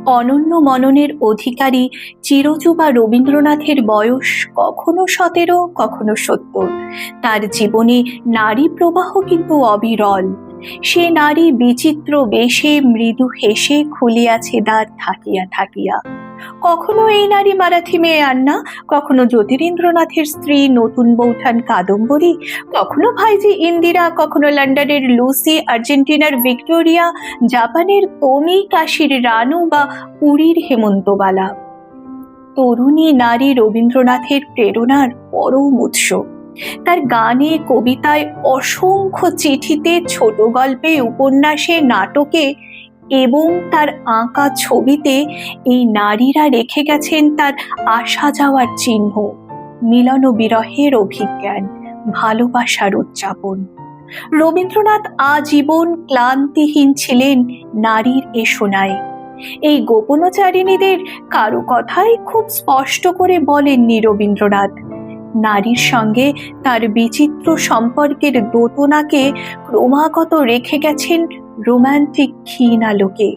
অনন্য মননের অধিকারী চিরযুবা রবীন্দ্রনাথের বয়স কখনো 17, কখনো 70। তার জীবনে নারী প্রবাহ কিন্তু অবিরল। সে নারী বিচিত্র বেশে মৃদু হেসে খুলিয়াছে দ্বার থাকিয়া থাকিয়া। কখনো এই নারী মারাঠি মেয়ে আন্না, কখনো জ্যোতিরিন্দ্রনাথের স্ত্রী নতুন বৌঠান কাদম্বরী, কখনো ভাইজি ইন্দিরা, কখনো লন্ডনের লুসি, আর্জেন্টিনার ভিক্টোরিয়া, জাপানের তোমি, কাশীর রানু বা পুরীর হেমন্তবালা। তরুণী নারী রবীন্দ্রনাথের প্রেরণার পরম উৎস। তার গানে, কবিতায়, অসংখ্য চিঠিতে, ছোট গল্পে, উপন্যাসে, নাটকে এবং তার আঁকা ছবিতে এই নারীরা রেখে গেছেন তার আসা যাওয়ার চিহ্ন, মিলন বিরহের অভিজ্ঞান, ভালোবাসার উদযাপন। রবীন্দ্রনাথ আজীবন ক্লান্তিহীন ছিলেন নারীর এ শোনায়। এই গোপনচারিণীদের কারো কথাই খুব স্পষ্ট করে বলেননি রবীন্দ্রনাথ। নারীর সঙ্গে তার বিচিত্র সম্পর্কের দোতনাকে ক্রমাগত রেখে গেছেন রোমান্টিক ক্ষীণ আলোকে।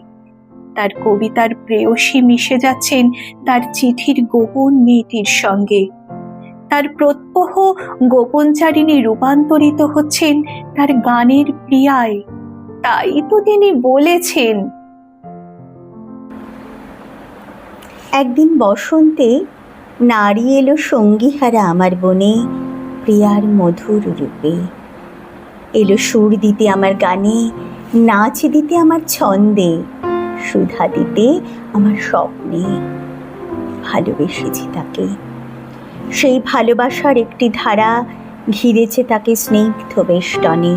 তার কবিতার প্রেয়সী মিশে যাচ্ছেন তার চিঠির গোপন মেয়েটির সঙ্গে। তার প্রত্যহ গোপনচারিণী রূপান্তরিত হচ্ছেন তার গানের প্রিয়ায়। তাই তো তিনি বলেছেন, একদিন বসন্তে নারী এলো সঙ্গীহারা আমার বনে, প্রিয়ার মধুর রূপে। এলো সুর দিতে আমার গানে, নাচ দিতে আমার ছন্দে, সুধা দিতে আমার স্বপ্নে। ভালোবেসেছি তাকে, সেই ভালোবাসার একটি ধারা ঘিরেছে তাকে স্নিগ্ধ বেষ্টনে,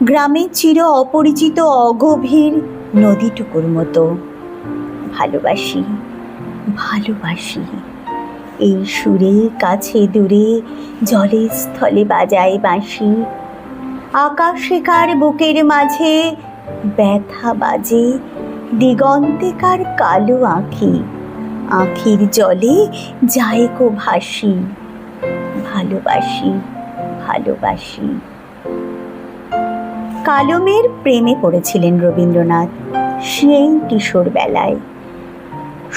গ্রামে চির অপরিচিত অগভীর নদীটুকুর মতো। ভালোবাসি, ভালোবাসি, এই সুরে কাছে দূরে জলে স্থলে বাজায় বাঁশি। আকাশে কার বুকের মাঝে ব্যথা বাজে, দিগন্তে কার কালো আঁখি, আঁখির জলে যায় গো ভাসি। ভালোবাসি, ভালোবাসি। কালো মেয়ের প্রেমে পড়েছিলেন রবীন্দ্রনাথ সেই কিশোর বেলায়।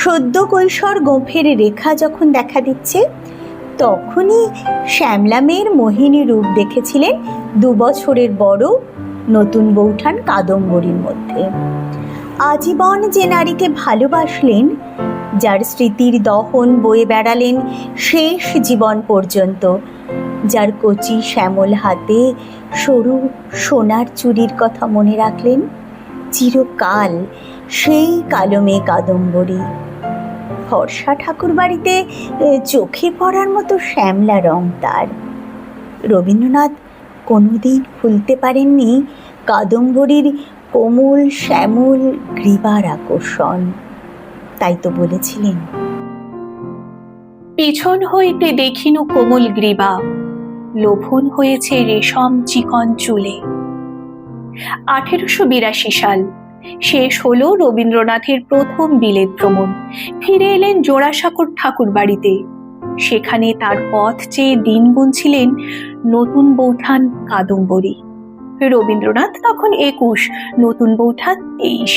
সদ্য কৈশোর গোঁফের রেখা যখন দেখা দিচ্ছে, তখনই শ্যামলা মেয়ের মোহিনী রূপ দেখেছিলেন 2 বছরের বড় নতুন বৌঠান কাদম্বরীর মধ্যে। আজীবন যে নারীকে ভালোবাসলেন, যার স্মৃতির দহন বয়ে বেড়ালেন শেষ জীবন পর্যন্ত, যার কচি শ্যামল হাতে সরু সোনার চুড়ির কথা মনে রাখলেন চিরকাল, সেই কালো মেয়ে কাদম্বরী। ভরসা ঠাকুর বাড়িতে চোখে পড়ার মতো শ্যামলা রং তার। রবীন্দ্রনাথ কোনোদিন ভুলতে পারেননি কাদম্বরীর কোমল শ্যামল গ্রীবার আকর্ষণ। তাই তো বলেছিলেন, পিছন হইতে দেখিনু কোমল গ্রীবা, লোভন হয়েছে রেশম চিকন চুলে। 1882 সাল শেষ হলো রবীন্দ্রনাথের প্রথম বিলেত ভ্রমণ। ফিরে এলেন জোড়াসাঁকোর ঠাকুর বাড়িতে। সেখানে তার পথ চেয়ে দিন গুনছিলেন নতুন বৌঠান কাদম্বরী। রবীন্দ্রনাথ তখন 21, নতুন বৌঠান 23।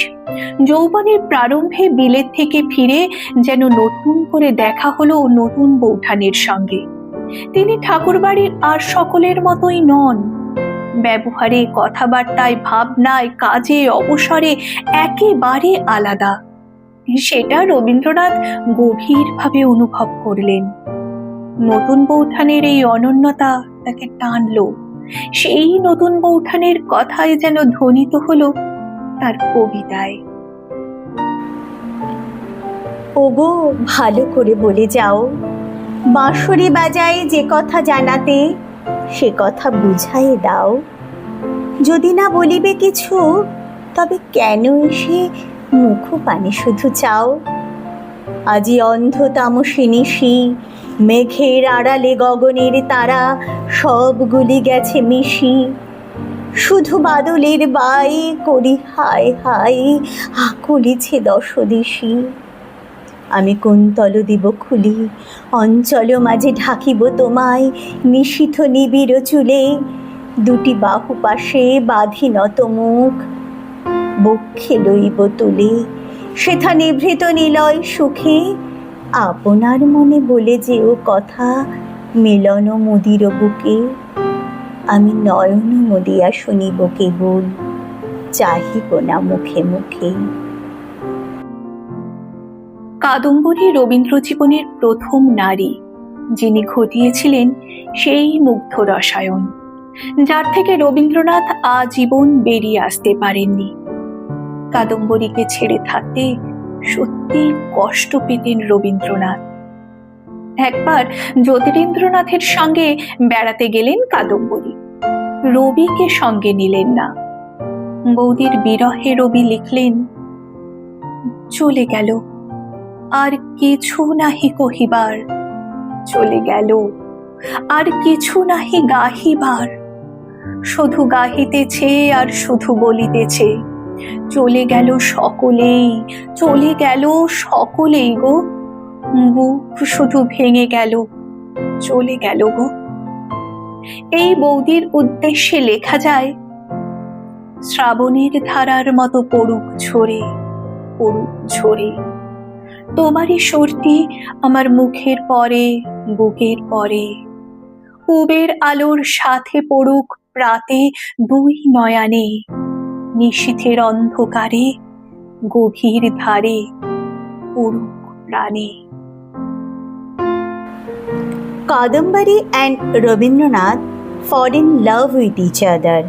যৌবনের প্রারম্ভে বিলেত থেকে ফিরে যেন নতুন করে দেখা হলো নতুন বৌঠানের সঙ্গে। তিনি ঠাকুরবাড়ির আর সকলের মতোই নন। ব্যবহারে, কথাবার্তায়, ভাবনায়, কাজে, অবসরে একেবারে আলাদা। সেটা রবীন্দ্রনাথ গভীরভাবে অনুভব করলেন। নতুন বৌঠানের এই অনন্যতা তাকে টানলো। সেই নতুন বৌঠানের কথায় যেন ধ্বনিত হলো তার কবিতায়, ওগো ভালো করে বলে যাও, বাঁশরি বাজায় যে কথা জানাতে, সে কথা বুঝাইয়ে দাও। যদি না বলিবে কিছু, তবে কেন এসে মুখ পানে শুধু চাও। আজি অন্ধ তামসী নিশি, মেঘের আড়ালে গগনের তারা সবগুলি গেছে মিশি। শুধু বাদলের বাই করি হায় হায়, আকুলিছে দশদিশি। আমি কুন্তল দিব খুলি, অঞ্চল মাঝে ঢাকিব তোমায় নিশীথ নিবিড় চুলে। 2টি বাহু পাশে বাঁধি নত মুখ, বক্ষে লইব তুলে, সেথা নিভৃত নিলয় সুখে আপনার মনে বলে যেও কথা মিলন মুদির বুকে। আমি নয়ন মুদিয়া শুনিব কেবল, চাহিব না মুখে মুখে। কাদম্বরী রবীন্দ্র জীবনের প্রথম নারী, যিনি ঘটিয়েছিলেন সেই মুগ্ধ রসায়ন, যার থেকে রবীন্দ্রনাথ আজীবন বেরিয়ে আসতে পারেননি। কাদম্বরীকে ছেড়ে থাকতে সত্যি কষ্ট পেতেন রবীন্দ্রনাথ। একবার জ্যোতিরিন্দ্রনাথের সঙ্গে বেড়াতে গেলেন কাদম্বরী, রবিকে সঙ্গে নিলেন না। বৌদির বিরহে রবি লিখলেন, চলে গেল, আর কিছু নাহি কহিবার, চলে গেল, আর কিছু নাহি গাহিবার। শুধু গাহিতেছে আর শুধু বলিতেছে, চলে গেল সকলেই, চলে গেল সকলেই গো। বুক শুধু ভেঙে গেল, চলে গেল গো। এই বৌদির উদ্দেশ্যে লেখা যায়, শ্রাবণের ধারার মতো পড়ুক ঝরে, পড়ুক ঝরে। তোমারই সুরটি আমার মুখের পরে, বুকের পরে। পূবের আলোর সাথে পড়ুক প্রাতে দুই নয়ানে, নিশীথের অন্ধকারে গভীর ধারে পড়ুক প্রাণে। Kadambari and Rabindranath fall in love with each other,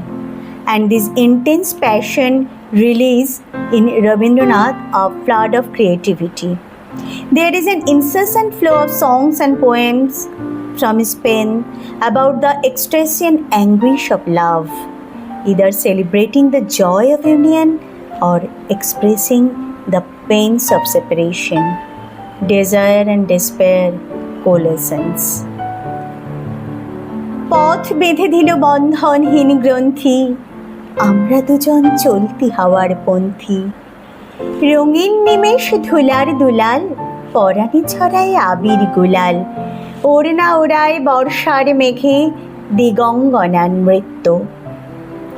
and this intense passion released in Rabindranath a flood of creativity. There is an incessant flow of songs and poems from his pen about the ecstasy and anguish of love, either celebrating the joy of union or expressing the pains of separation, desire and despair, coalescence. পথ বেঁধে দিল বন্ধনহীন গ্রন্থি, আমরা দুজন চলতি হাওয়ার পন্থী। রঙিন নিমেষ ধুলার দুলাল, পরাণে ছড়ায় আবির গুলাল। ওড়না ওড়ায় বর্ষার মেঘে দিগঙ্গনান নৃত্য।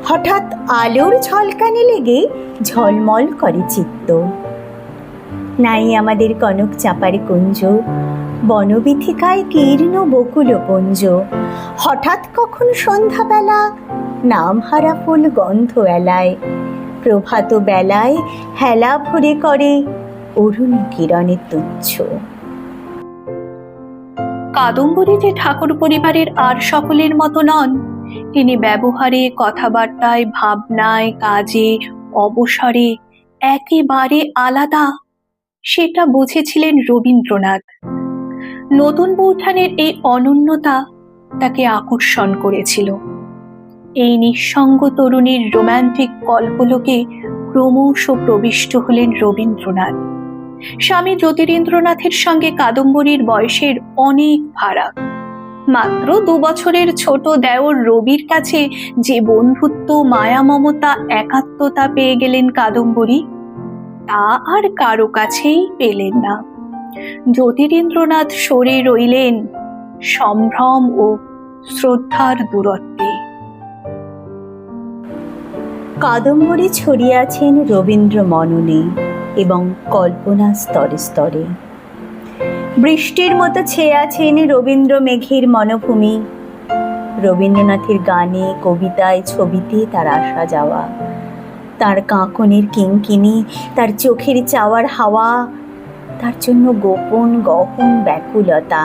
হঠাৎ আলোর ঝলকানি লেগে ঝলমল করে চিত্ত। নাই আমাদের কনক চাপার কুঞ্জ, বনবিথিকায় কীর্ণ বকুল পুঞ্জ। হঠাৎ কখন সন্ধ্যাবেলা, নামহারা ফুল গন্ধ এলায়। প্রভাত বেলায় হেলা ভরে করে অরুণ কিরণে তুচ্ছ। কাদম্বরী যে ঠাকুর পরিবারের আর সকলের মতো নন। তিনি ব্যবহারে, কথাবার্তায়, ভাবনায়, কাজে, অবসরে একেবারে আলাদা, সেটা বুঝেছিলেন রবীন্দ্রনাথ। নতুন বৌঠানের এই অনন্যতা তাকে আকর্ষণ করেছিল। এই নিঃসঙ্গ তরুণীর রোম্যান্টিক কল্পলোকে ক্রমশ প্রবিষ্ট হলেন রবীন্দ্রনাথ। স্বামী জ্যোতিরিন্দ্রনাথের সঙ্গে কাদম্বরীর বয়সের অনেক ফারাক। মাত্র 2 বছরের ছোট দেওর রবির কাছে যে বন্ধুত্ব, মায়া, মমতা, একাত্মতা পেয়ে গেলেন কাদম্বরী, তা আর কারো কাছেই পেলেন না। জ্যোতিরিন্দ্রনাথ সরে রইলেন সম্ভ্রম ও শ্রদ্ধার দূরত্বে। কাদম্বরী ছড়িয়াছেন রবীন্দ্র মননে এবং কল্পনা স্তরে স্তরে। বৃষ্টির মতো ছেয়ে আছেন রবীন্দ্র মেঘের মনোভূমি। রবীন্দ্রনাথের গানে, কবিতায়, ছবিতে তার আসা যাওয়া, তার কাঁকনের কিঙ্কিনি, তার চোখের চাওয়ার হাওয়া, তার জন্য গোপন গহন ব্যাকুলতা,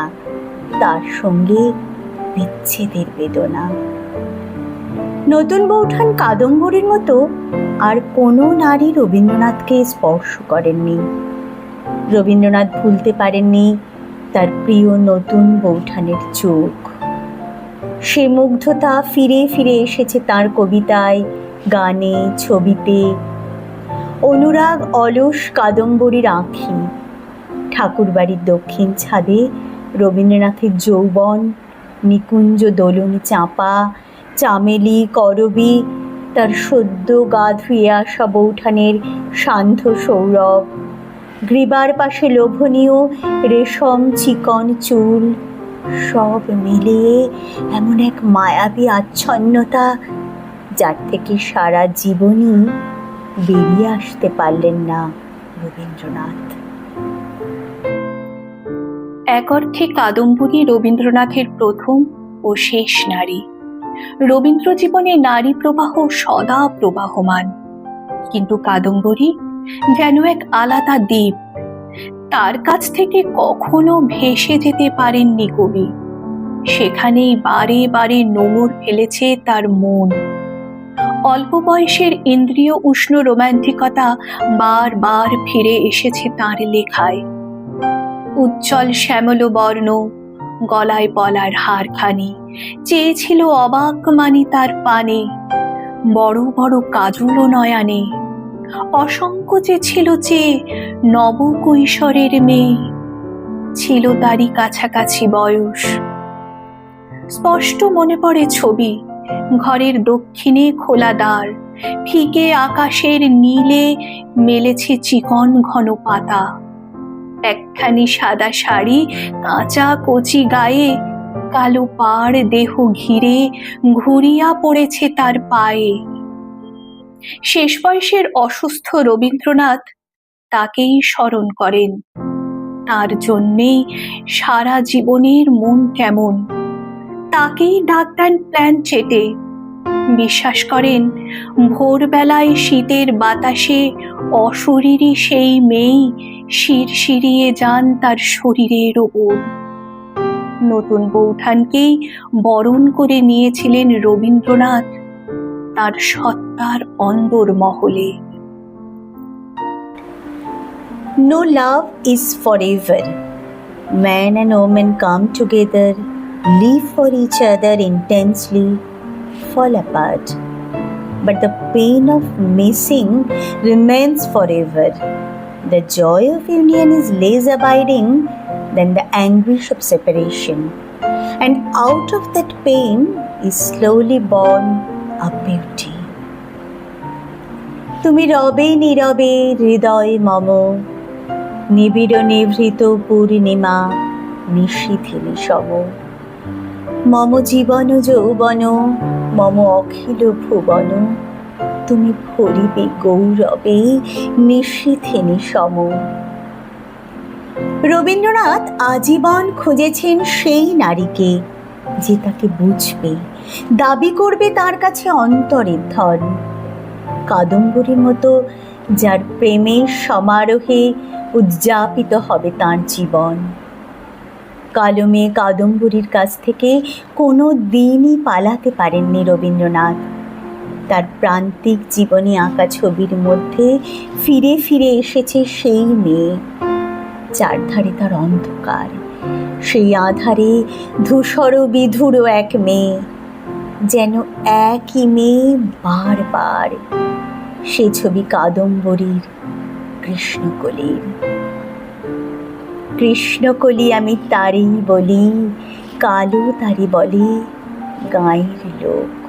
তার সঙ্গে বিচ্ছেদের বেদনা। নতুন বৌঠান কাদম্বরীর মতো আর কোনো নারী রবীন্দ্রনাথকে স্পর্শ করেননি। রবীন্দ্রনাথ ভুলতে পারেননি তার প্রিয় নতুন বৌঠানের চোখ। সে মুগ্ধতা ফিরে ফিরে এসেছে তার কবিতায়, গানে, ছবিতে। অনুরাগ অলস কাদম্বরীর আঁখি। ঠাকুরবাড়ির দক্ষিণ ছাদে রবীন্দ্রনাথের যৌবন, নিকুঞ্জ দোলন চাঁপা, চামেলি, করবী, তার সদ্য গা ধুয়ে আসা বৌঠানের সান্ধ্য সৌরভ, গ্রীবার পাশে লোভনীয় রেশম চিকন চুল, সব মিলিয়ে এমন এক মায়াবী আচ্ছন্নতা, যার থেকে সারা জীবনই বেরিয়ে আসতে পারলেন না রবীন্দ্রনাথ। এক অর্থে কাদম্বরী রবীন্দ্রনাথের প্রথম ও শেষ নারী। রবীন্দ্র জীবনে নারী প্রবাহ সদা প্রবাহমান, কিন্তু কাদম্বরী যেন এক আলাদা দ্বীপ। তার কাছ থেকে কখনো ভেসে যেতে পারেননি কবি। সেখানেই বারে বারে নোঙর ফেলেছে তার মন। অল্প বয়সের ইন্দ্রিয় উষ্ণ রোম্যান্টিকতা বারবার ফিরে এসেছে তাঁর লেখায়। উজ্জ্বল শ্যামল বর্ণ, গলায় পলার হারখানি চেয়েছিল অবাক মানি তার পানে, বড় বড় কাজল নয়ানে অসংকোচে ছিল চেয়ে নবকৈশোরের মেয়ে। ছিল তারই কাছাকাছি বয়স। স্পষ্ট মনে পড়ে ছবি, ঘরের দক্ষিণে খোলা দ্বার, ফিকে আকাশের নীলে মেলেছে চিকন ঘন পাতা। একখানি সাদা শাড়ি কাঁচা কচি গায়ে, কালো পাড় দেহ ঘিরে ঘুরিয়া পড়েছে তার পায়ে। শেষ বয়সের অসুস্থ রবীন্দ্রনাথ তাকেই স্মরণ করেন। তার জন্যেই সারা জীবনের মন কেমন। তাকেই ডাক দেন প্ল্যান চেটে। বিশ্বাস করেন ভোরবেলায় শীতের বাতাসে অশরীরী সেই মেয়েই শিরশিরিয়ে যান তার শরীরের ওপর। নতুন বৌঠানকেই বরণ করে নিয়েছিলেন রবীন্দ্রনাথ তার সত্তার অন্দর মহলে। No love is forever. Man and woman come together, live for each other intensely, fall apart. But the pain of missing remains forever. The joy of union is less abiding than the anguish of separation. And out of that pain is slowly born a beauty. তুমি রবে নীরবে হৃদয় মম, নিবিড় নিভৃত পূর্ণিমা নিশীথে নিশম। মম জীবন যৌবন মম অখিল ভুবন, তুমি ভরিবে গৌরবে নিশীথে নিশম। রবীন্দ্রনাথ আজীবন খুঁজেছেন সেই নারীকে যে তাকে বুঝবে, দাবি করবে তার কাছে অন্তরের ধন। কাদম্বরীর মতো যার প্রেমের সমারোহে উদযাপিত হবে তাঁর জীবন। কালো মেয়ে কাদম্বরীর কাছ থেকে কোনো দিনই পালাতে পারেননি রবীন্দ্রনাথ। তার প্রান্তিক জীবনে আঁকা ছবির মধ্যে ফিরে ফিরে এসেছে সেই মেয়ে, চারধারে তার অন্ধকার। সেই আধারে ধূসর বিধুর এক মেয়ে, যেন একই মেয়ে বারবার। সে ছবি কাদম্বরীর কৃষ্ণকলির। কৃষ্ণকলি আমি তারই বলি, কালো তারি বলে গাঁয়ের লোক।